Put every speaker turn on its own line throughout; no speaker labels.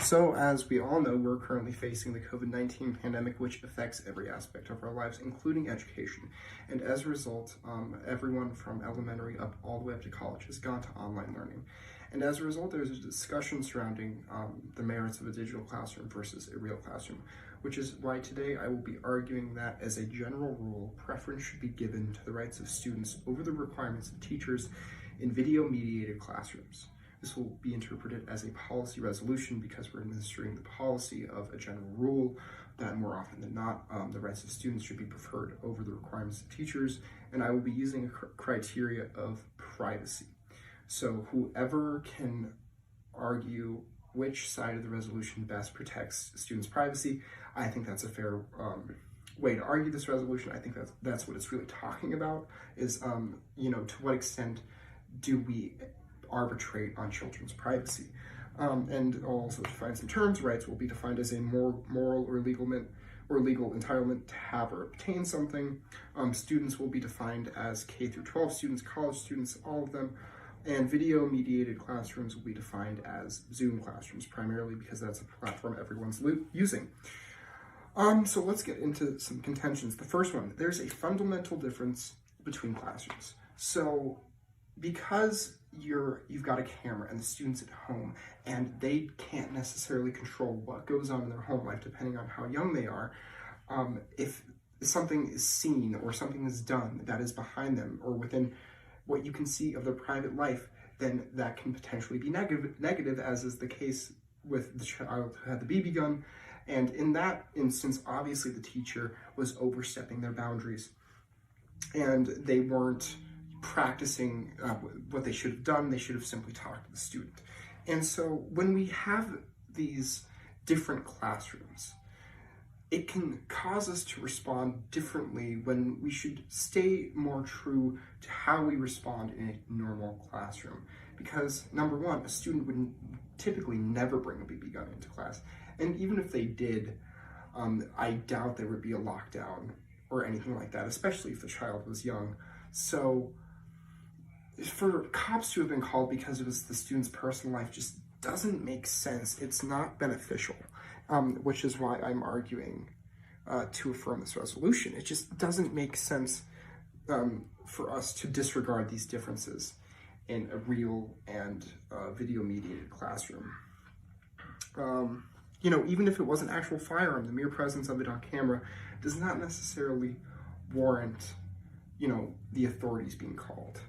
So, as we all know, we're currently facing the COVID-19 pandemic, which affects every aspect of our lives, including education. And as a result, everyone from elementary up all the way up to college has gone to online learning. And as a result, there's a discussion surrounding the merits of a digital classroom versus a real classroom, which is why today I will be arguing that as a general rule, preference should be given to the rights of students over the requirements of teachers in video-mediated classrooms. This will be interpreted as a policy resolution because we're administering the policy of a general rule that more often than not, the rights of students should be preferred over the requirements of teachers, and I will be using a criteria of privacy. So whoever can argue which side of the resolution best protects students' privacy, I think that's a fair way to argue this resolution. I think that's what it's really talking about, is to what extent do we arbitrate on children's privacy. And I'll also define some terms. Rights will be defined as a moral or legal entitlement to have or obtain something. Students will be defined as K through 12 students, college students, all of them. And video-mediated classrooms will be defined as Zoom classrooms, primarily because that's a platform everyone's using. So let's get into some contentions. The first one, there's a fundamental difference between classrooms. So because you've got a camera and the students at home and they can't necessarily control what goes on in their home life depending on how young they are, if something is seen or something is done that is behind them or within what you can see of their private life, then that can potentially be negative, as is the case with the child who had the BB gun. And in that instance, obviously the teacher was overstepping their boundaries and they weren't practicing what they should have done. They should have simply talked to the student. And so when we have these different classrooms, it can cause us to respond differently when we should stay more true to how we respond in a normal classroom. Because number one, a student would typically never bring a BB gun into class. And even if they did, I doubt there would be a lockdown or anything like that, especially if the child was young. So for cops to have been called because it was the student's personal life just doesn't make sense. It's not beneficial, which is why I'm arguing to affirm this resolution. It just doesn't make sense for us to disregard these differences in a real and video-mediated classroom. Even if it was an actual firearm, the mere presence of it on camera does not necessarily warrant, the authorities being called.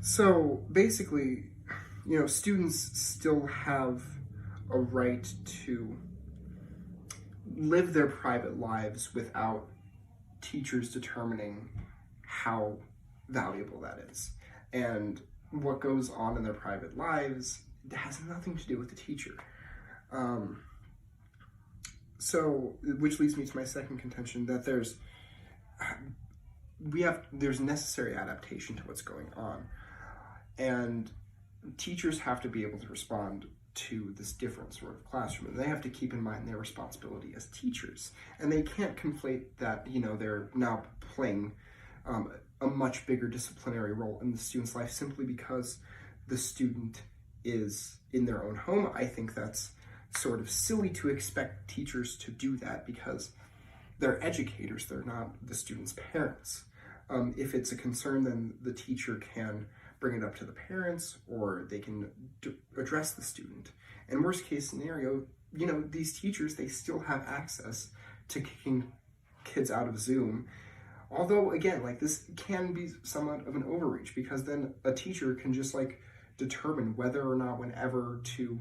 So basically, students still have a right to live their private lives without teachers determining how valuable that is. And what goes on in their private lives has nothing to do with the teacher. So, which leads me to my second contention, that there's necessary adaptation to what's going on. And teachers have to be able to respond to this different sort of classroom. And they have to keep in mind their responsibility as teachers. And they can't conflate that, they're now playing a much bigger disciplinary role in the student's life simply because the student is in their own home. I think that's sort of silly to expect teachers to do that because they're educators, they're not the student's parents. If it's a concern, then the teacher can bring it up to the parents or they can address the student. And worst case scenario, these teachers, they still have access to kicking kids out of Zoom. Although, again, this can be somewhat of an overreach because then a teacher can just determine whether or not whenever to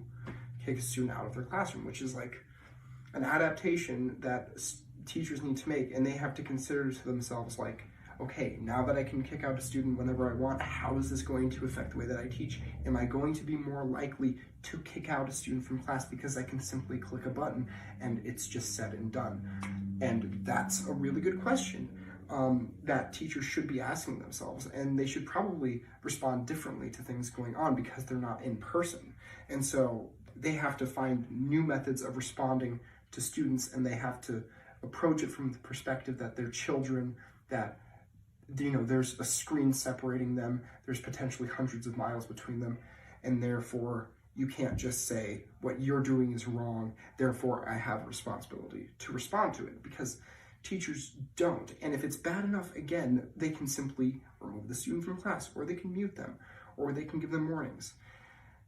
kick a student out of their classroom, which is an adaptation that teachers need to make, and they have to consider to themselves okay, now that I can kick out a student whenever I want, how is this going to affect the way that I teach? Am I going to be more likely to kick out a student from class because I can simply click a button and it's just said and done? And that's a really good question that teachers should be asking themselves, and they should probably respond differently to things going on because they're not in person. And so they have to find new methods of responding to students, and they have to approach it from the perspective that they're children, that there's a screen separating them, there's potentially hundreds of miles between them, and therefore you can't just say what you're doing is wrong, therefore I have a responsibility to respond to it, because teachers don't. And if it's bad enough, again, they can simply remove the student from class, or they can mute them, or they can give them warnings.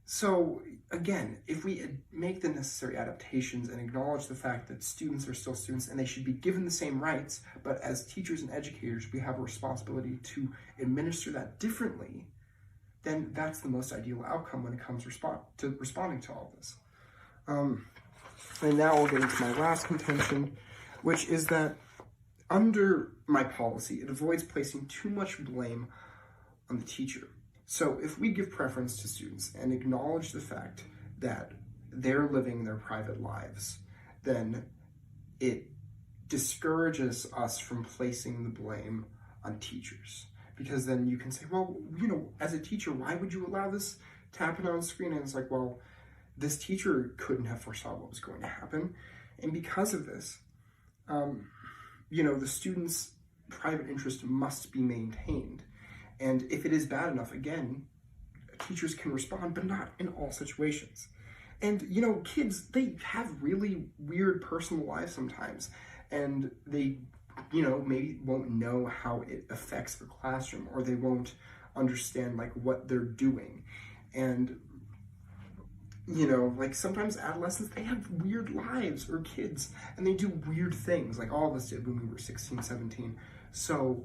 So again, if we make the necessary adaptations and acknowledge the fact that students are still students and they should be given the same rights, but as teachers and educators, we have a responsibility to administer that differently, then that's the most ideal outcome when it comes to responding to all of this. And now I'll get into my last contention, which is that under my policy, it avoids placing too much blame on the teacher. So if we give preference to students and acknowledge the fact that they're living their private lives, then it discourages us from placing the blame on teachers. Because then you can say, well, as a teacher, why would you allow this to happen on screen? And it's like, well, this teacher couldn't have foresaw what was going to happen. And because of this, the student's private interest must be maintained. And if it is bad enough, again, teachers can respond, but not in all situations. And, kids, they have really weird personal lives sometimes, and they, maybe won't know how it affects the classroom, or they won't understand, what they're doing. And, sometimes adolescents, they have weird lives, or kids, and they do weird things, like all of us did when we were 16, 17. So,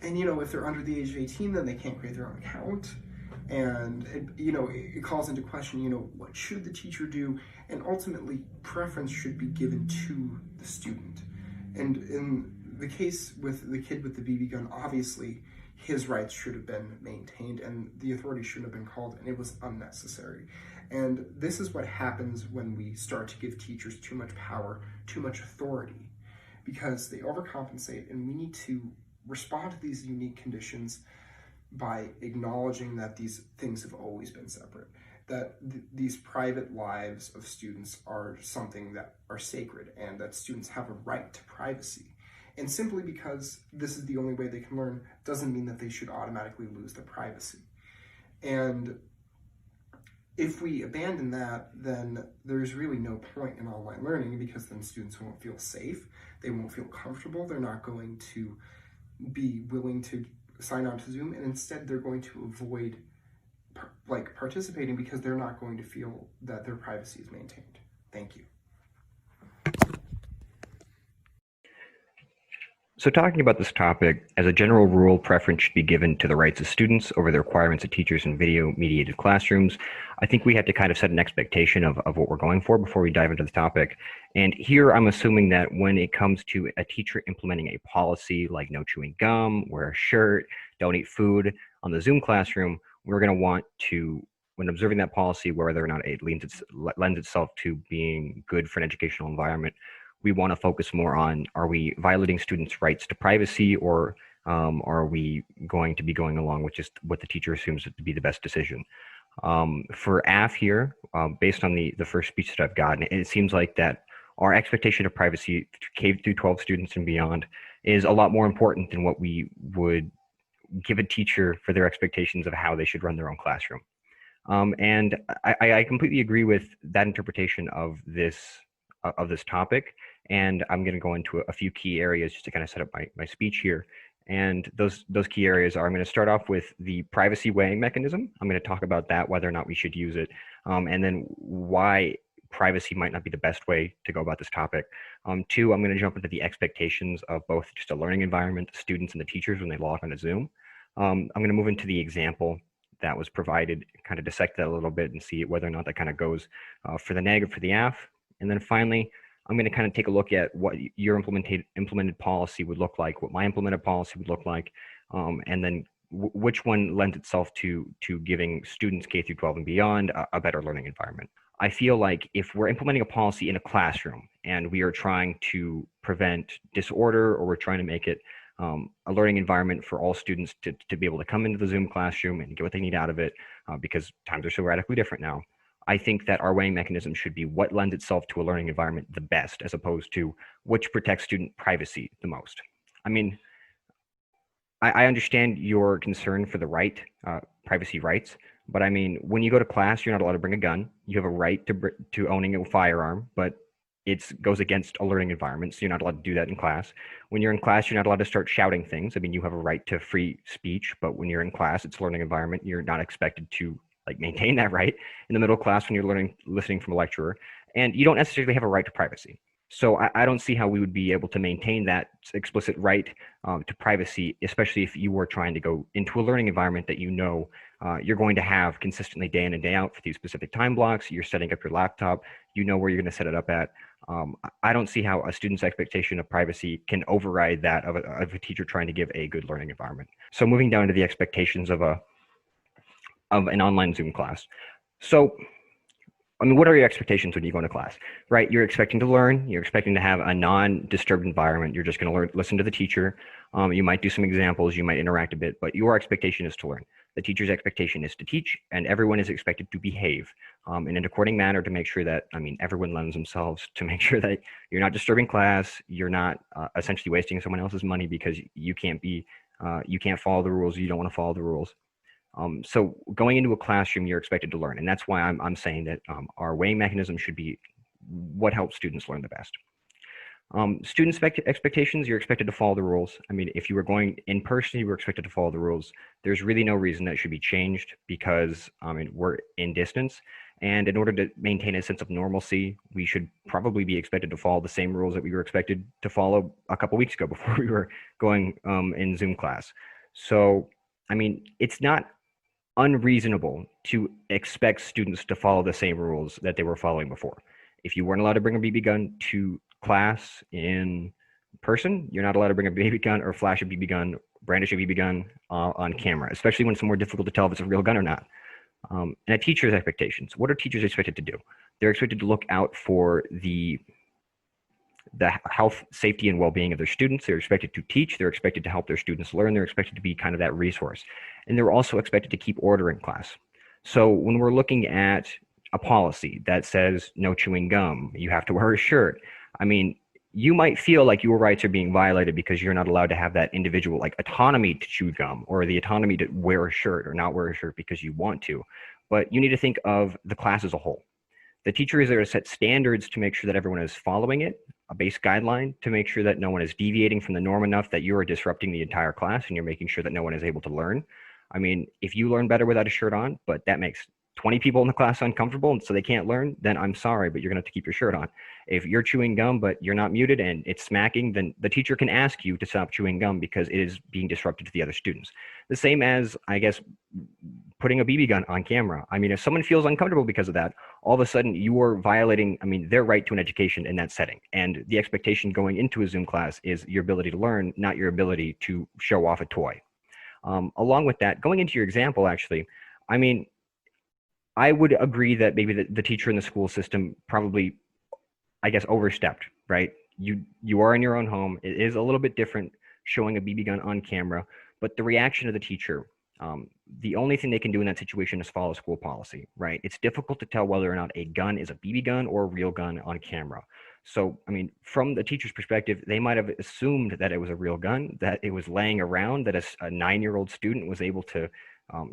and if they're under the age of 18, then they can't create their own account. And it calls into question, what should the teacher do? And ultimately, preference should be given to the student. And in the case with the kid with the BB gun, obviously his rights should have been maintained and the authority shouldn't have been called, and it was unnecessary. And this is what happens when we start to give teachers too much power, too much authority, because they overcompensate, and we need to respond to these unique conditions by acknowledging that these things have always been separate, that these private lives of students are something that are sacred, and that students have a right to privacy. And simply because this is the only way they can learn doesn't mean that they should automatically lose their privacy. And if we abandon that, then there's really no point in online learning, because then students won't feel safe, they won't feel comfortable, they're not going to be willing to sign on to Zoom, and instead they're going to avoid participating because they're not going to feel that their privacy is maintained. Thank you.
So talking about this topic, as a general rule, preference should be given to the rights of students over the requirements of teachers in video-mediated classrooms. I think we have to kind of set an expectation of what we're going for before we dive into the topic. And here I'm assuming that when it comes to a teacher implementing a policy like no chewing gum, wear a shirt, don't eat food on the Zoom classroom, we're going to want to, when observing that policy, whether or not it lends itself to being good for an educational environment, we want to focus more on, are we violating students' rights to privacy, or are we going to be going along with just what the teacher assumes to be the best decision? For AF here, based on the first speech that I've gotten, it seems like that our expectation of privacy K through 12 students and beyond is a lot more important than what we would give a teacher for their expectations of how they should run their own classroom. And I completely agree with that interpretation of this topic. And I'm going to go into a few key areas just to kind of set up my speech here. And those key areas are, I'm going to start off with the privacy weighing mechanism. I'm going to talk about that, whether or not we should use it, and then why privacy might not be the best way to go about this topic. Two, I'm going to jump into the expectations of both just a learning environment, the students and the teachers when they log onto Zoom. I'm going to move into the example that was provided, kind of dissect that a little bit and see whether or not that kind of goes for the neg or for the AF. And then finally, I'm going to kind of take a look at what your implemented policy would look like, what my implemented policy would look like, and then which one lends itself to giving students K through 12 and beyond a better learning environment. I feel like if we're implementing a policy in a classroom and we are trying to prevent disorder, or we're trying to make it a learning environment for all students to be able to come into the Zoom classroom and get what they need out of it, because times are so radically different now, I think that our weighing mechanism should be what lends itself to a learning environment the best, as opposed to which protects student privacy the most. I mean, I understand your concern for the right, privacy rights, but I mean, when you go to class, you're not allowed to bring a gun. You have a right to owning a firearm, but it goes against a learning environment, so you're not allowed to do that in class. When you're in class, you're not allowed to start shouting things. I mean, you have a right to free speech, but when you're in class, it's a learning environment. You're not expected to like maintain that right in the middle class when you're listening from a lecturer, and you don't necessarily have a right to privacy. So I don't see how we would be able to maintain that explicit right to privacy, especially if you were trying to go into a learning environment that you know you're going to have consistently day in and day out for these specific time blocks. You're setting up your laptop, you know where you're going to set it up at. I don't see how a student's expectation of privacy can override that of a teacher trying to give a good learning environment. So moving down to the expectations of an online Zoom class. So I mean, what are your expectations when you go into class, right? You're expecting to learn. You're expecting to have a non-disturbed environment. You're just going to learn, listen to the teacher. You might do some examples. You might interact a bit, but your expectation is to learn. The teacher's expectation is to teach, and everyone is expected to behave in an according manner to make sure that, I mean, everyone lends themselves to make sure that you're not disturbing class. You're not essentially wasting someone else's money because you can't follow the rules. You don't want to follow the rules. So going into a classroom, you're expected to learn. And that's why I'm saying that our weighing mechanism should be what helps students learn the best. Student expectations, you're expected to follow the rules. I mean, if you were going in person, you were expected to follow the rules. There's really no reason that should be changed because we're in distance. And in order to maintain a sense of normalcy, we should probably be expected to follow the same rules that we were expected to follow a couple weeks ago before we were going in Zoom class. So, I mean, it's not unreasonable to expect students to follow the same rules that they were following before. If you weren't allowed to bring a BB gun to class in person, you're not allowed to bring a BB gun or flash a BB gun, brandish a BB gun on camera, especially when it's more difficult to tell if it's a real gun or not. And a teacher's expectations. What are teachers expected to do? They're expected to look out for the health, safety, and well-being of their students. They're expected to teach. They're expected to help their students learn. They're expected to be kind of that resource. And they're also expected to keep order in class. So when we're looking at a policy that says no chewing gum, you have to wear a shirt, I mean, you might feel like your rights are being violated because you're not allowed to have that individual like autonomy to chew gum or the autonomy to wear a shirt or not wear a shirt because you want to. But you need to think of the class as a whole. The teacher is there to set standards to make sure that everyone is following it, a base guideline to make sure that no one is deviating from the norm enough that you are disrupting the entire class and you're making sure that no one is able to learn. I mean, if you learn better without a shirt on, but that makes 20 people in the class uncomfortable and so they can't learn, then I'm sorry, but you're gonna have to keep your shirt on. If you're chewing gum, but you're not muted and it's smacking, then the teacher can ask you to stop chewing gum because it is being disruptive to the other students. The same as, I guess, putting a BB gun on camera. I mean, if someone feels uncomfortable because of that, all of a sudden you are violating, I mean, their right to an education in that setting. And the expectation going into a Zoom class is your ability to learn, not your ability to show off a toy. Along with that, going into your example, actually, I mean, I would agree that maybe the teacher in the school system probably, I guess, overstepped, right? You are in your own home. It is a little bit different showing a BB gun on camera, but the reaction of the teacher, the only thing they can do in that situation is follow school policy, right? It's difficult to tell whether or not a gun is a BB gun or a real gun on camera. So, I mean, from the teacher's perspective, they might have assumed that it was a real gun, that it was laying around, that a 9-year-old student was able to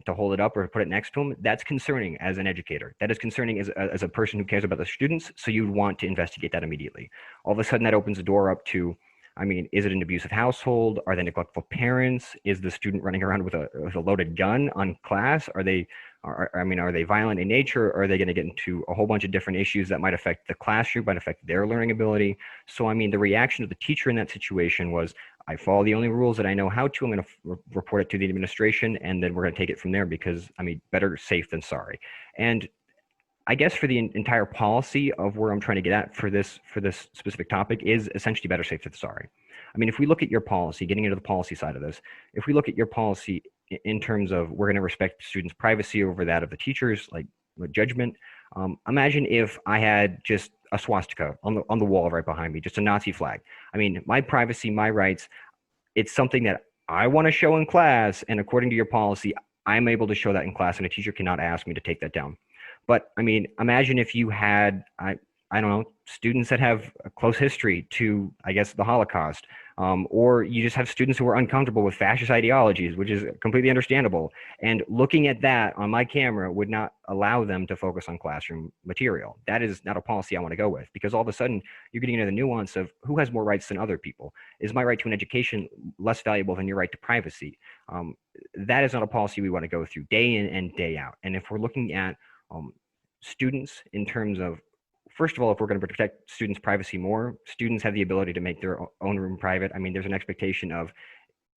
hold it up or put it next to him. That's concerning as an educator. That is concerning as a person who cares about the students. So you'd want to investigate that immediately. All of a sudden that opens the door up to, I mean, is it an abusive household? Are they neglectful parents? Is the student running around with a loaded gun on class? Are they violent in nature? Or are they going to get into a whole bunch of different issues that might affect the classroom, might affect their learning ability? So, I mean, the reaction of the teacher in that situation was, I follow the only rules that I know how to. I'm going to report it to the administration, and then we're going to take it from there because, I mean, better safe than sorry. And I guess for the entire policy of where I'm trying to get at for this specific topic is essentially better safe than sorry. I mean, if we look at your policy, getting into the policy side of this, if we look at your policy in terms of we're going to respect students' privacy over that of the teachers, like with judgment, imagine if I had just a swastika on the wall right behind me, just a Nazi flag. I mean, my privacy, my rights, it's something that I want to show in class, and according to your policy, I'm able to show that in class, and a teacher cannot ask me to take that down. But I mean, imagine if you had, I I don't know, students that have a close history to, I guess, the Holocaust, or you just have students who are uncomfortable with fascist ideologies, which is completely understandable. And looking at that on my camera would not allow them to focus on classroom material. That is not a policy I want to go with, because all of a sudden you're getting into the nuance of who has more rights than other people. Is my right to an education less valuable than your right to privacy? That is not a policy we want to go through day in and day out. And if we're looking at students in terms of, first of all, if we're going to protect students' privacy more, students have the ability to make their own room private. I mean, there's an expectation of,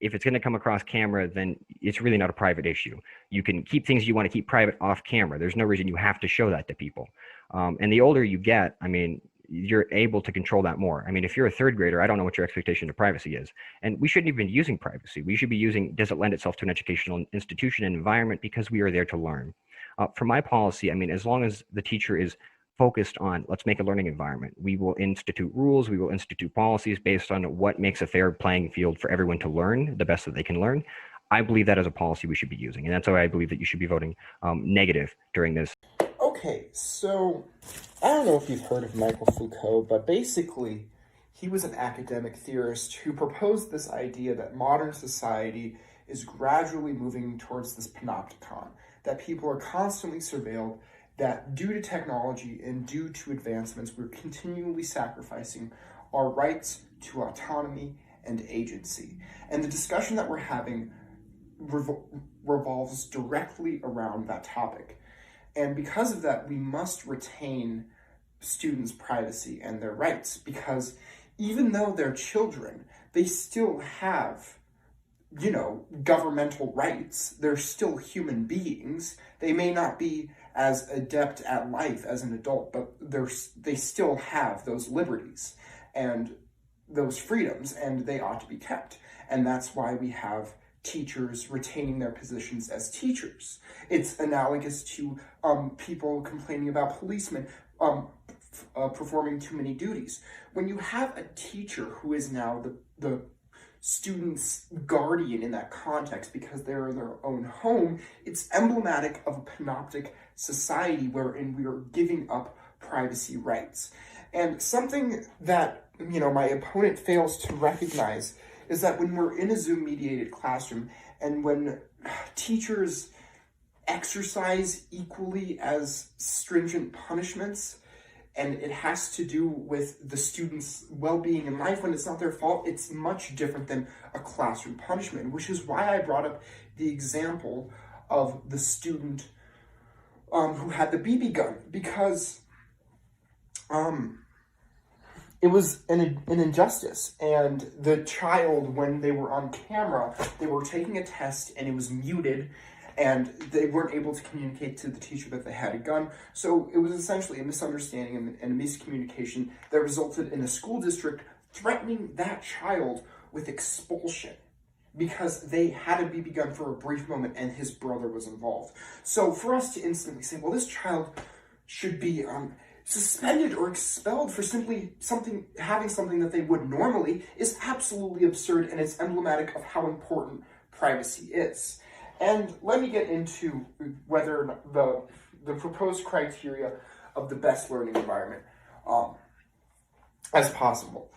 if it's going to come across camera, then it's really not a private issue. You can keep things you want to keep private off camera. There's no reason you have to show that to people. And the older you get, I mean, you're able to control that more. I mean, if you're a third grader, I don't know what your expectation of privacy is. And we shouldn't even be using privacy. We should be using, does it lend itself to an educational institution and environment, because we are there to learn. For my policy, I mean, as long as the teacher is focused on, let's make a learning environment, we will institute rules, we will institute policies based on what makes a fair playing field for everyone to learn the best that they can learn. I believe that as a policy we should be using. And that's why I believe that you should be voting negative during this.
Okay, so I don't know if you've heard of Michael Foucault, but basically he was an academic theorist who proposed this idea that modern society is gradually moving towards this panopticon, that people are constantly surveilled, that due to technology and due to advancements, we're continually sacrificing our rights to autonomy and agency. And the discussion that we're having revolves directly around that topic. And because of that, we must retain students' privacy and their rights, because even though they're children, they still have, you know, governmental rights. They're still human beings. They may not be as adept at life as an adult, but they still have those liberties and those freedoms, and they ought to be kept. And that's why we have teachers retaining their positions as teachers. It's analogous to people complaining about policemen performing too many duties. When you have a teacher who is now the student's guardian in that context because they're in their own home, it's emblematic of a panoptic society wherein we are giving up privacy rights. And something that, you know, my opponent fails to recognize is that when we're in a Zoom-mediated classroom and when teachers exercise equally as stringent punishments, and it has to do with the students' well-being in life when it's not their fault, it's much different than a classroom punishment, which is why I brought up the example of the student who had the BB gun, because it was an injustice. And the child, when they were on camera, they were taking a test and it was muted, and they weren't able to communicate to the teacher that they had a gun. So it was essentially a misunderstanding and a miscommunication that resulted in a school district threatening that child with expulsion because they had a BB gun for a brief moment and his brother was involved. So for us to instantly say, well, this child should be suspended or expelled for simply having something that they would normally, is absolutely absurd, and it's emblematic of how important privacy is. And let me get into whether the proposed criteria of the best learning environment as possible.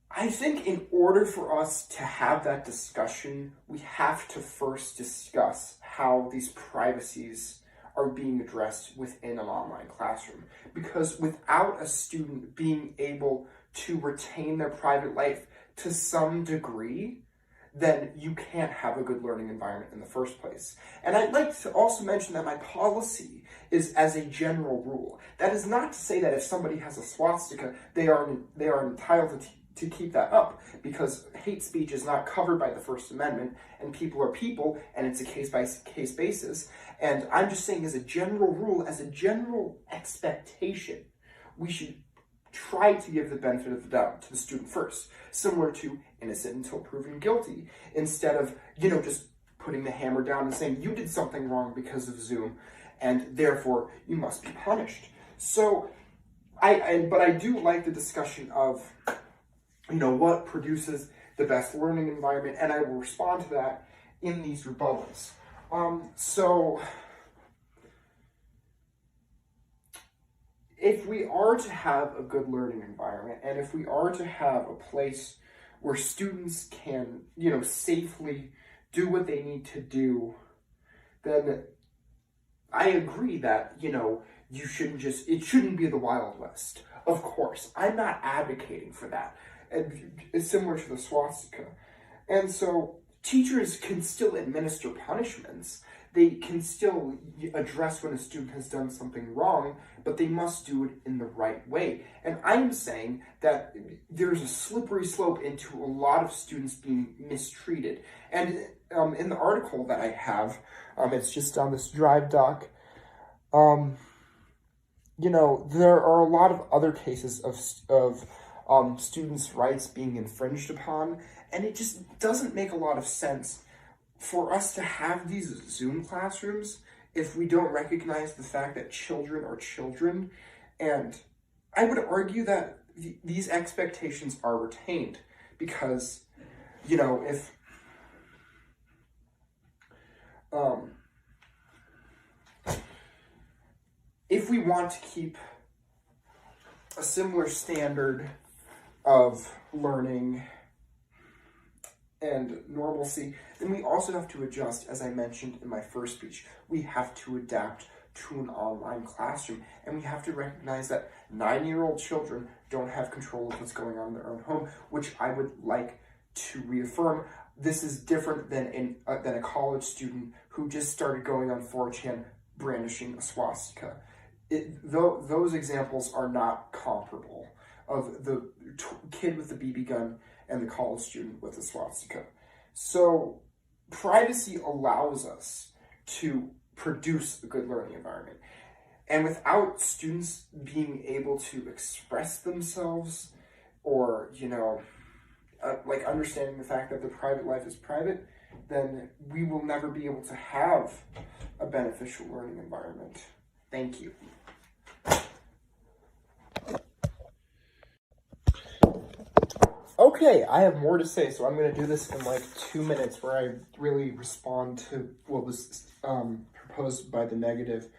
I think in order for us to have that discussion, we have to first discuss how these privacies are being addressed within an online classroom. Because without a student being able to retain their private life to some degree, then you can't have a good learning environment in the first place. And I'd like to also mention that my policy is as a general rule. That is not to say that if somebody has a swastika, they are entitled to keep that up, because hate speech is not covered by the First Amendment, and people are people, and it's a case-by-case basis. And I'm just saying, as a general rule, as a general expectation, we should try to give the benefit of the doubt to the student first, similar to innocent until proven guilty, instead of, just putting the hammer down and saying you did something wrong because of Zoom, and therefore you must be punished. So, but I do like the discussion of, what produces the best learning environment, and I will respond to that in these rebuttals. if we are to have a good learning environment, and if we are to have a place where students can, safely do what they need to do, then I agree that, it shouldn't be the Wild West. Of course, I'm not advocating for that. And it's similar to the swastika. And so teachers can still administer punishments. They can still address when a student has done something wrong, but they must do it in the right way. And I'm saying that there's a slippery slope into a lot of students being mistreated. And in the article that I have, it's just on this Drive doc, there are a lot of other cases of students' rights being infringed upon, and it just doesn't make a lot of sense for us to have these Zoom classrooms if we don't recognize the fact that children are children. And I would argue that these expectations are retained because, if we want to keep a similar standard of learning and normalcy, then we also have to adjust, as I mentioned in my first speech. We have to adapt to an online classroom, and we have to recognize that 9-year-old children don't have control of what's going on in their own home, which I would like to reaffirm. This is different than a college student who just started going on 4chan brandishing a swastika. Those examples are not comparable of the kid with the BB gun and the college student with the swastika. So privacy allows us to produce a good learning environment. And without students being able to express themselves or, understanding the fact that their private life is private, then we will never be able to have a beneficial learning environment. Thank you. Okay, I have more to say, so I'm going to do this in 2 minutes where I really respond to what was proposed by the negative.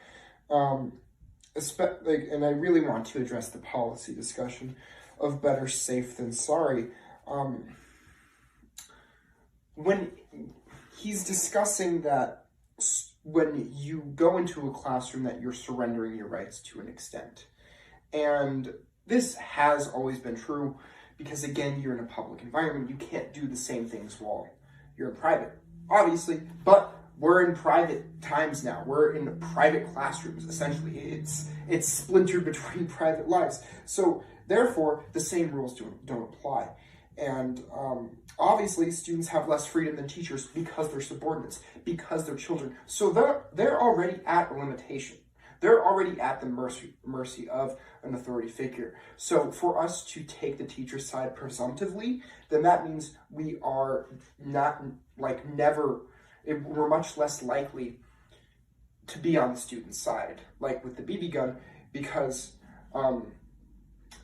And I really want to address the policy discussion of better safe than sorry. When he's discussing that when you go into a classroom that you're surrendering your rights to an extent. And this has always been true because, again, you're in a public environment. You can't do the same things while you're in private, obviously, but we're in private times now. We're in private classrooms, essentially. It's splintered between private lives. So, therefore, the same rules don't apply. And obviously, students have less freedom than teachers because they're subordinates, because they're children. So they're already at a limitation. They're already at the mercy of an authority figure. So for us to take the teacher's side presumptively, then that means we are not, we're much less likely to be on the student's side, like with the BB gun, because,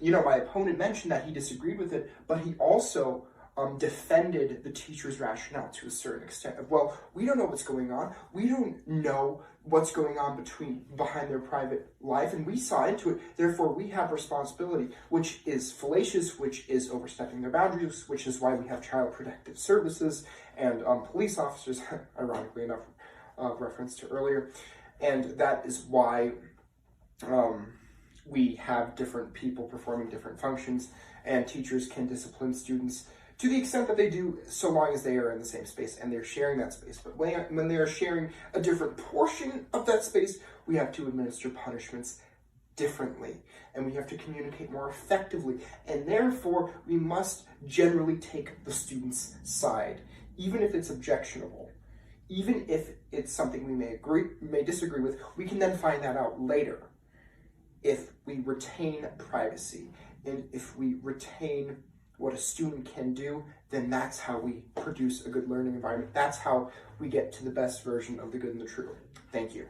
my opponent mentioned that he disagreed with it, but he also defended the teacher's rationale to a certain extent of, well, we don't know what's going on. We don't know what's going on behind their private life, and we saw into it. Therefore, we have responsibility, which is fallacious, which is overstepping their boundaries, which is why we have child protective services and police officers, ironically enough, reference to earlier. And that is why we have different people performing different functions, and teachers can discipline students to the extent that they do, so long as they are in the same space and they're sharing that space. But when they are sharing a different portion of that space, we have to administer punishments differently, and we have to communicate more effectively. And therefore, we must generally take the student's side, even if it's objectionable. Even if it's something we may disagree with, we can then find that out later if we retain privacy and if we retain what a student can do, then that's how we produce a good learning environment. That's how we get to the best version of the good and the true. Thank you.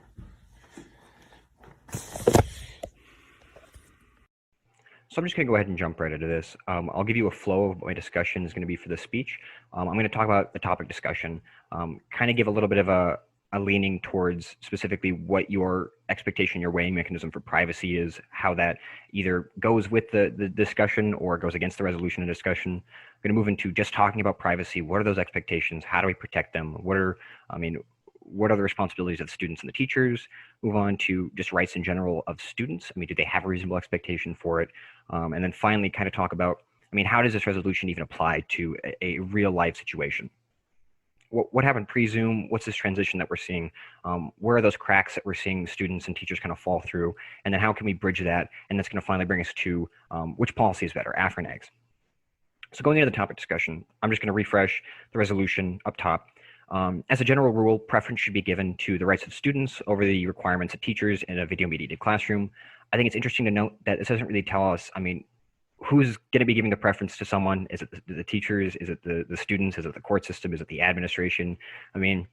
So I'm just going to go ahead and jump right into this. I'll give you a flow of what my discussion is going to be for this speech. I'm going to talk about the topic discussion, kind of give a little bit of a a leaning towards specifically what your expectation, your weighing mechanism for privacy is, how that either goes with the discussion or goes against the resolution and discussion. I'm going to move into just talking about privacy. What are those expectations? How do we protect them? What are the responsibilities of the students and the teachers? Move on to just rights in general of students. Do they have a reasonable expectation for it? And then finally kind of talk about, how does this resolution even apply to a real life situation? What happened pre-Zoom? What's this transition that we're seeing? Where are those cracks that we're seeing students and teachers kind of fall through? And then how can we bridge that? And that's going to finally bring us to which policy is better, AFR and EGS. So going into the topic discussion, I'm just going to refresh the resolution up top. As a general rule, preference should be given to the rights of students over the requirements of teachers in a video-mediated classroom. I think it's interesting to note that this doesn't really tell us, who's going to be giving the preference to someone? Is it the teachers? Is it the students? Is it the court system? Is it the administration? It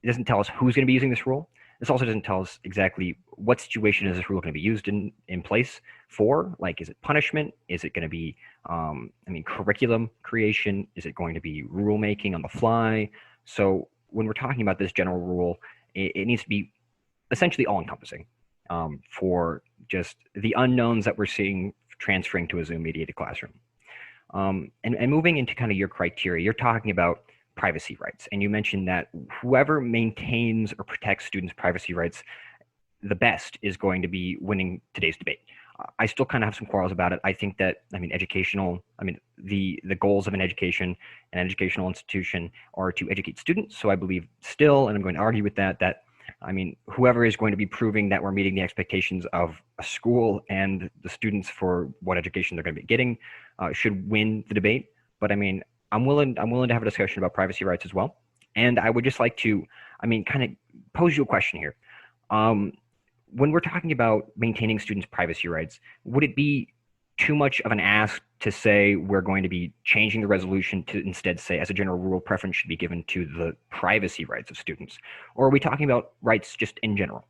doesn't tell us who's going to be using this rule. This also doesn't tell us exactly what situation is this rule going to be used in place for. Like, is it punishment? Is it going to be, curriculum creation? Is it going to be rulemaking on the fly? So when we're talking about this general rule, it needs to be essentially all-encompassing for just the unknowns that we're seeing transferring to a Zoom mediated classroom. And moving into kind of your criteria, you're talking about privacy rights. And you mentioned that whoever maintains or protects students' privacy rights the best is going to be winning today's debate. I still kind of have some quarrels about it. I think that, the goals of an educational institution are to educate students. So I believe still, and I'm going to argue with that whoever is going to be proving that we're meeting the expectations of a school and the students for what education they're going to be getting should win the debate. But I'm willing to have a discussion about privacy rights as well. And I would just like to, kind of pose you a question here. When we're talking about maintaining students' privacy rights, would it be too much of an ask to say we're going to be changing the resolution to instead say, as a general rule, preference should be given to the privacy rights of students? Or are we talking about rights just in general,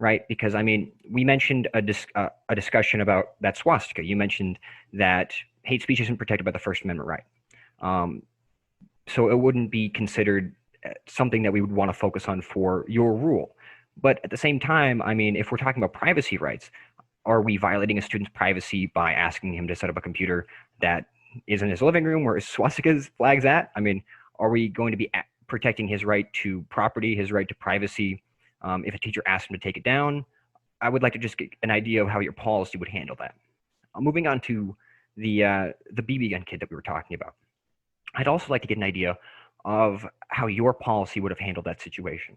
right? Because, we mentioned a discussion about that swastika. You mentioned that hate speech isn't protected by the First Amendment right. So it wouldn't be considered something that we would want to focus on for your rule. But at the same time, if we're talking about privacy rights, are we violating a student's privacy by asking him to set up a computer that is in his living room where his swastika's flag's at? Are we going to be protecting his right to property, his right to privacy? If a teacher asks him to take it down, I would like to just get an idea of how your policy would handle that. Moving on to the BB gun kit that we were talking about. I'd also like to get an idea of how your policy would have handled that situation.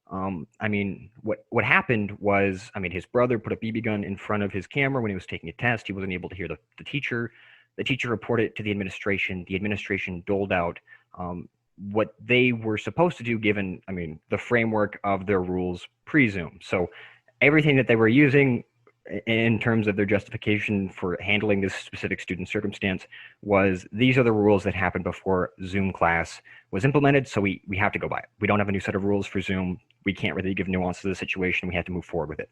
What happened was, his brother put a BB gun in front of his camera when he was taking a test. He wasn't able to hear the teacher. The teacher reported it to the administration. The administration doled out what they were supposed to do given, the framework of their rules pre-Zoom. So everything that they were using in terms of their justification for handling this specific student circumstance was, these are the rules that happened before Zoom class was implemented, so we have to go by it. We don't have a new set of rules for Zoom. We can't really give nuance to the situation. We have to move forward with it.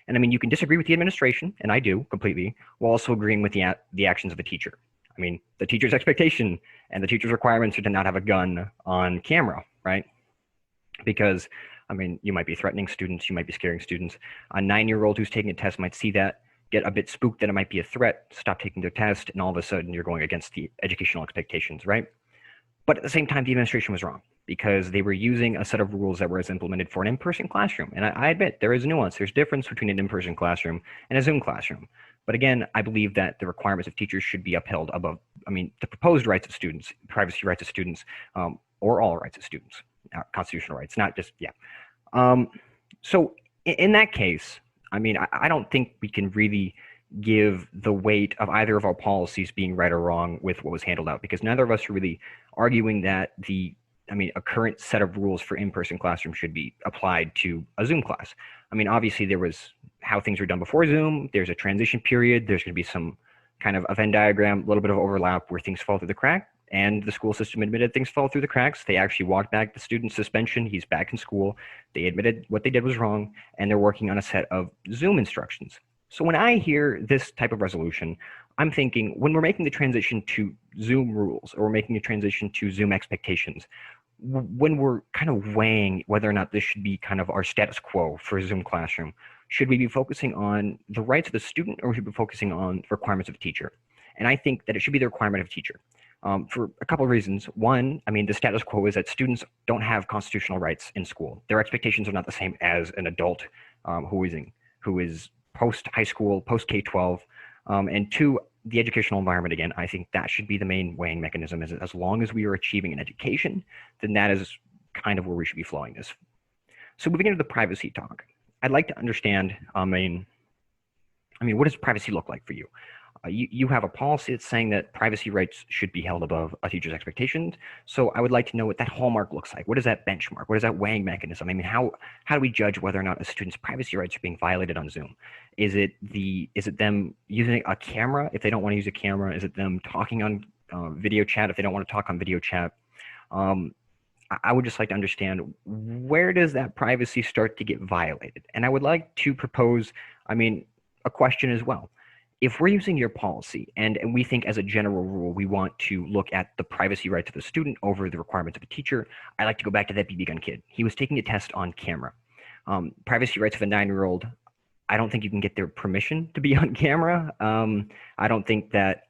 And you can disagree with the administration, and I do completely, while also agreeing with the actions of the teacher. The teacher's expectation and the teacher's requirements are to not have a gun on camera, right? Because you might be threatening students, you might be scaring students. A 9-year-old who's taking a test might see that, get a bit spooked that it might be a threat, stop taking their test, and all of a sudden you're going against the educational expectations, right? But at the same time, the administration was wrong because they were using a set of rules that was implemented for an in-person classroom. And I admit there is nuance. There's difference between an in-person classroom and a Zoom classroom. But again, I believe that the requirements of teachers should be upheld above, the proposed rights of students, privacy rights of students, or all rights of students, constitutional rights, not just, So in that case, I don't think we can really give the weight of either of our policies being right or wrong with what was handled out, because neither of us are really arguing that a current set of rules for in-person classroom should be applied to a Zoom class. Obviously there was how things were done before Zoom. There's a transition period. There's going to be some kind of a Venn diagram, a little bit of overlap where things fall through the crack. And the school system admitted things fell through the cracks. They actually walked back the student's suspension. He's back in school. They admitted what they did was wrong, and they're working on a set of Zoom instructions. So when I hear this type of resolution, I'm thinking when we're making the transition to Zoom rules or we're making a transition to Zoom expectations, when we're kind of weighing whether or not this should be kind of our status quo for a Zoom classroom, should we be focusing on the rights of the student, or should we be focusing on the requirements of the teacher? And I think that it should be the requirement of the teacher, for a couple of reasons. One, I mean, the status quo is that students don't have constitutional rights in school. Their expectations are not the same as an adult who is post high school, post K-12. And two, the educational environment, again, I think that should be the main weighing mechanism. Is as long as we are achieving an education, then that is kind of where we should be flowing this. So moving into the privacy talk, I'd like to understand, I mean, what does privacy look like for you? You have a policy that's saying that privacy rights should be held above a teacher's expectations. So I would like to know what that hallmark looks like. What is that benchmark? What is that weighing mechanism? I mean, how do we judge whether or not a student's privacy rights are being violated on Zoom? Is it them using a camera if they don't want to use a camera? Is it them talking on video chat if they don't want to talk on video chat? I would just like to understand, where does that privacy start to get violated? And I would like to propose, a question as well. If we're using your policy and we think as a general rule, we want to look at the privacy rights of the student over the requirements of a teacher, I like to go back to that BB gun kid. He was taking a test on camera. Privacy rights of a 9-year-old, I don't think you can get their permission to be on camera. I don't think that,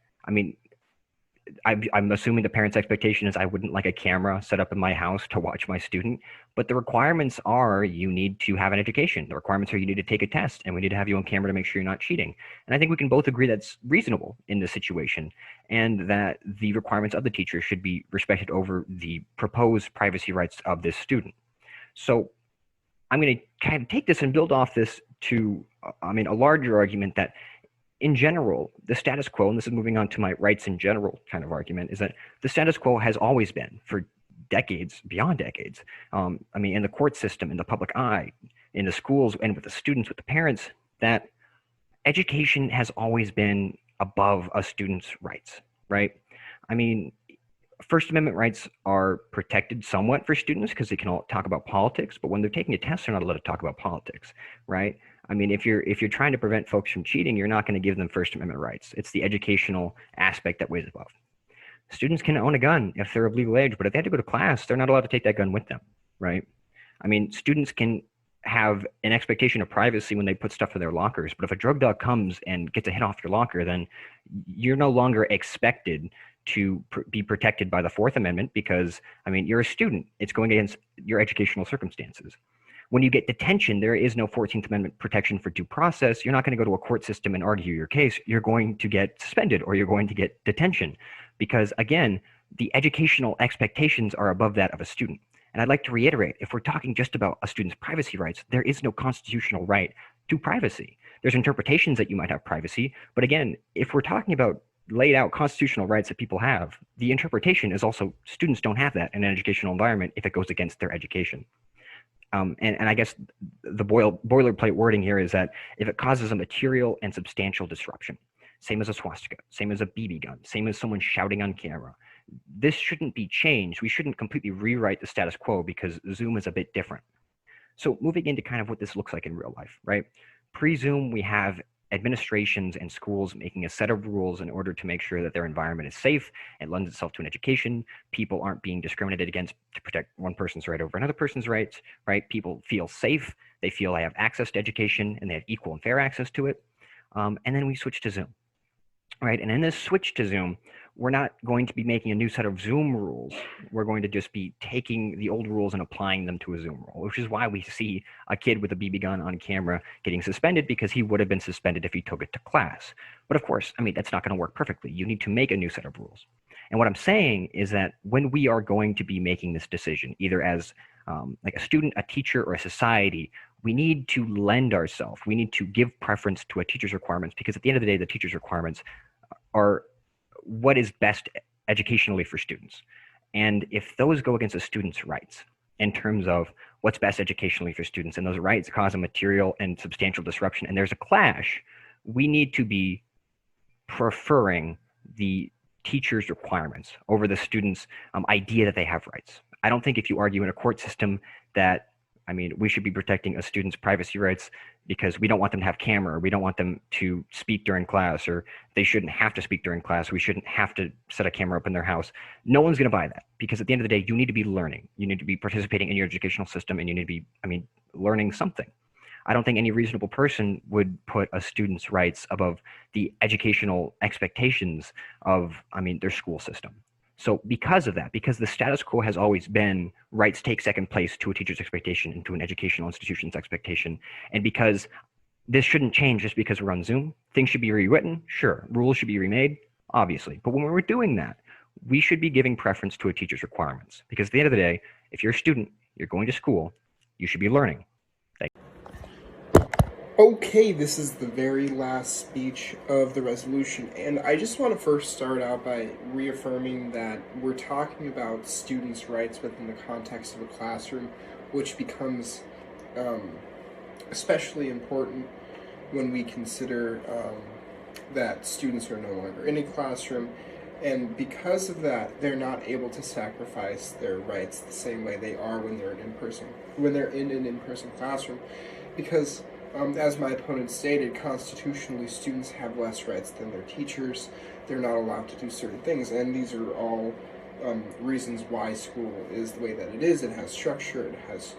I'm assuming the parent's expectation is I wouldn't like a camera set up in my house to watch my student, but the requirements are you need to have an education. The requirements are you need to take a test, and we need to have you on camera to make sure you're not cheating. And I think we can both agree that's reasonable in this situation, and that the requirements of the teacher should be respected over the proposed privacy rights of this student. So I'm going to kind of take this and build off this to, a larger argument that in general, the status quo, and this is moving on to my rights in general kind of argument, is that the status quo has always been for decades, beyond decades. In the court system, in the public eye, in the schools, and with the students, with the parents, that education has always been above a student's rights, right? First Amendment rights are protected somewhat for students because they can all talk about politics, but when they're taking a test, they're not allowed to talk about politics, right? If you're trying to prevent folks from cheating, you're not going to give them First Amendment rights. It's the educational aspect that weighs above. Students can own a gun if they're of legal age, but if they have to go to class, they're not allowed to take that gun with them, right? Students can have an expectation of privacy when they put stuff in their lockers, but if a drug dog comes and gets a hit off your locker, then you're no longer expected to be protected by the Fourth Amendment because, you're a student. It's going against your educational circumstances. When you get detention, there is no 14th Amendment protection for due process. You're not going to go to a court system and argue your case. You're going to get suspended or you're going to get detention because, again, the educational expectations are above that of a student. And I'd like to reiterate, if we're talking just about a student's privacy rights, there is no constitutional right to privacy. There's interpretations that you might have privacy, but again, if we're talking about laid out constitutional rights that people have, the interpretation is also students don't have that in an educational environment if it goes against their education. And I guess the boilerplate wording here is that if it causes a material and substantial disruption, same as a swastika, same as a BB gun, same as someone shouting on camera, this shouldn't be changed. We shouldn't completely rewrite the status quo because Zoom is a bit different. So moving into kind of what this looks like in real life, right? Pre-Zoom, we have administrations and schools making a set of rules in order to make sure that their environment is safe and lends itself to an education. People aren't being discriminated against to protect one person's right over another person's rights, right? People feel safe. They feel they have access to education and they have equal and fair access to it. And then we switch to Zoom, right? And in this switch to Zoom, we're not going to be making a new set of Zoom rules. We're going to just be taking the old rules and applying them to a Zoom rule, which is why we see a kid with a BB gun on camera getting suspended because he would have been suspended if he took it to class. But of course, that's not going to work perfectly. You need to make a new set of rules. And what I'm saying is that when we are going to be making this decision, either as like a student, a teacher, or a society, we need to lend ourselves. We need to give preference to a teacher's requirements because at the end of the day, the teacher's requirements are what is best educationally for students. And if those go against a student's rights in terms of what's best educationally for students, and those rights cause a material and substantial disruption, and there's a clash, we need to be preferring the teacher's requirements over the student's idea that they have rights. I don't think if you argue in a court system that, I mean, we should be protecting a student's privacy rights because we don't want them to have camera, or we don't want them to speak during class, or they shouldn't have to speak during class. We shouldn't have to set a camera up in their house. No one's going to buy that, because at the end of the day, you need to be learning. You need to be participating in your educational system, and you need to be, learning something. I don't think any reasonable person would put a student's rights above the educational expectations of, their school system. So because of that, because the status quo has always been rights take second place to a teacher's expectation and to an educational institution's expectation, and because this shouldn't change just because we're on Zoom, things should be rewritten, sure. Rules should be remade, obviously. But when we're doing that, we should be giving preference to a teacher's requirements. Because at the end of the day, if you're a student, you're going to school, you should be learning.
Okay, this is the very last speech of the resolution, and I just want to first start out by reaffirming that we're talking about students' rights within the context of a classroom, which becomes especially important when we consider that students are no longer in a classroom, and because of that, they're not able to sacrifice their rights the same way they are when they're in an in-person classroom, because as my opponent stated, constitutionally, students have less rights than their teachers. They're not allowed to do certain things, and these are all reasons why school is the way that it is. It has structure, it has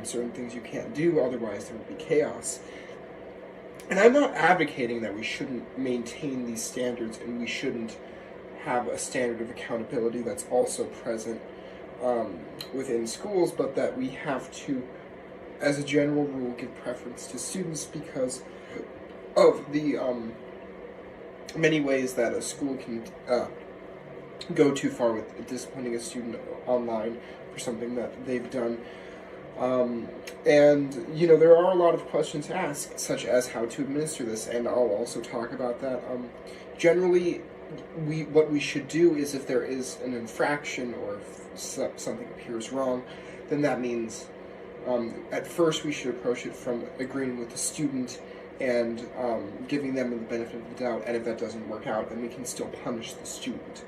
certain things you can't do, otherwise there would be chaos. And I'm not advocating that we shouldn't maintain these standards and we shouldn't have a standard of accountability that's also present within schools, but that we have to, as a general rule, give preference to students because of the many ways that a school can go too far with disciplining a student online for something that they've done. And, there are a lot of questions to ask, such as how to administer this, and I'll also talk about that. Generally, what we should do is, if there is an infraction or if something appears wrong, then that means at first we should approach it from agreeing with the student and giving them the benefit of the doubt, and if that doesn't work out, then we can still punish the student.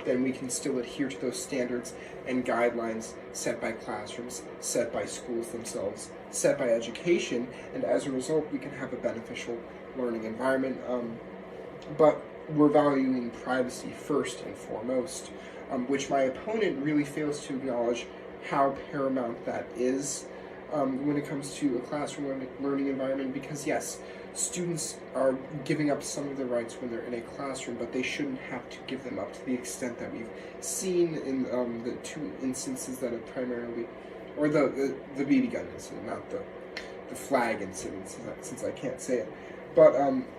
Then we can still adhere to those standards and guidelines set by classrooms, set by schools themselves, set by education, and as a result we can have a beneficial learning environment. But we're valuing privacy first and foremost, which my opponent really fails to acknowledge how paramount that is when it comes to a classroom learning environment, because yes, students are giving up some of their rights when they're in a classroom, but they shouldn't have to give them up to the extent that we've seen in the two instances that have primarily, or the BB gun incident, not the flag incident, since I can't say it. But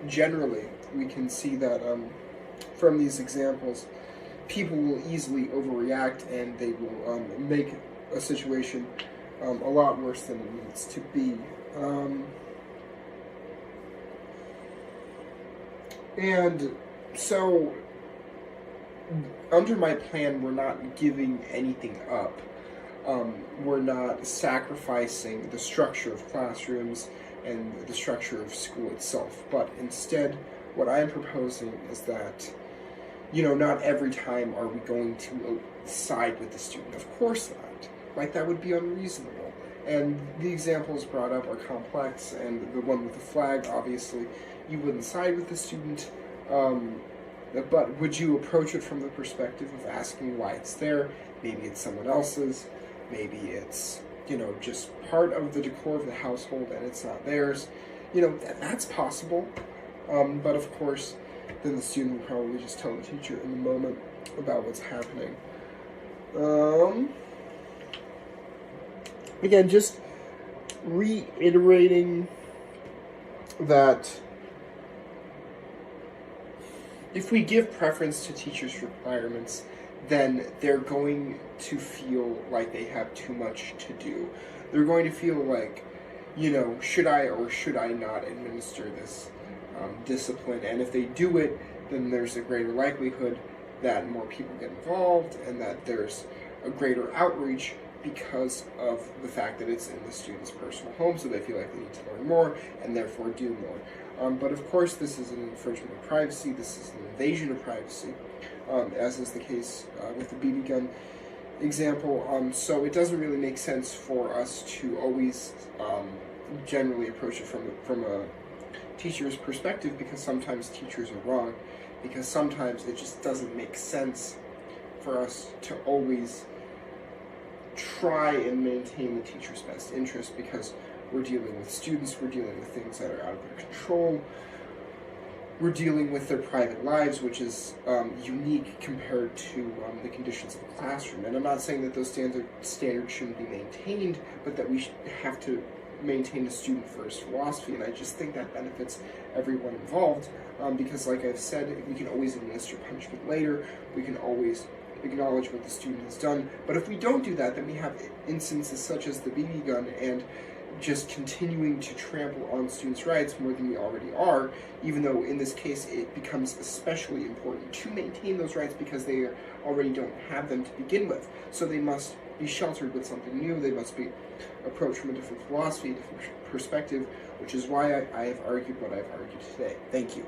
generally, we can see that from these examples, people will easily overreact and they will make a situation a lot worse than it needs to be. And so, under my plan, we're not giving anything up. We're not sacrificing the structure of classrooms and the structure of school itself, but instead, what I'm proposing is that, not every time are we going to side with the student. Of course not. That would be unreasonable. And the examples brought up are complex, and the one with the flag, obviously, you wouldn't side with the student, but would you approach it from the perspective of asking why it's there? Maybe it's someone else's, maybe it's, just part of the decor of the household and it's not theirs. That's possible, but of course, then the student would probably just tell the teacher in the moment about what's happening. Again, just reiterating that if we give preference to teachers' requirements, then they're going to feel like they have too much to do. They're going to feel like, should I or should I not administer this discipline? And if they do it, then there's a greater likelihood that more people get involved and that there's a greater outreach because of the fact that it's in the student's personal home, so they feel like they need to learn more and therefore do more. But of course, this is an infringement of privacy, this is an invasion of privacy, as is the case with the BB gun. example, so it doesn't really make sense for us to always generally approach it from a teacher's perspective, because sometimes teachers are wrong, because sometimes it just doesn't make sense for us to always try and maintain the teacher's best interest, because we're dealing with students, we're dealing with things that are out of their control, we're dealing with their private lives, which is unique compared to the conditions of the classroom. And I'm not saying that those standards shouldn't be maintained, but that we have to maintain a student-first philosophy, and I just think that benefits everyone involved, because like I've said, we can always administer punishment later, we can always acknowledge what the student has done, but if we don't do that, then we have instances such as the BB gun and just continuing to trample on students' rights more than we already are, even though in this case it becomes especially important to maintain those rights because they already don't have them to begin with. So they must be sheltered with something new, they must be approached from a different philosophy, a different perspective, which is why I have argued what I've argued today. Thank you.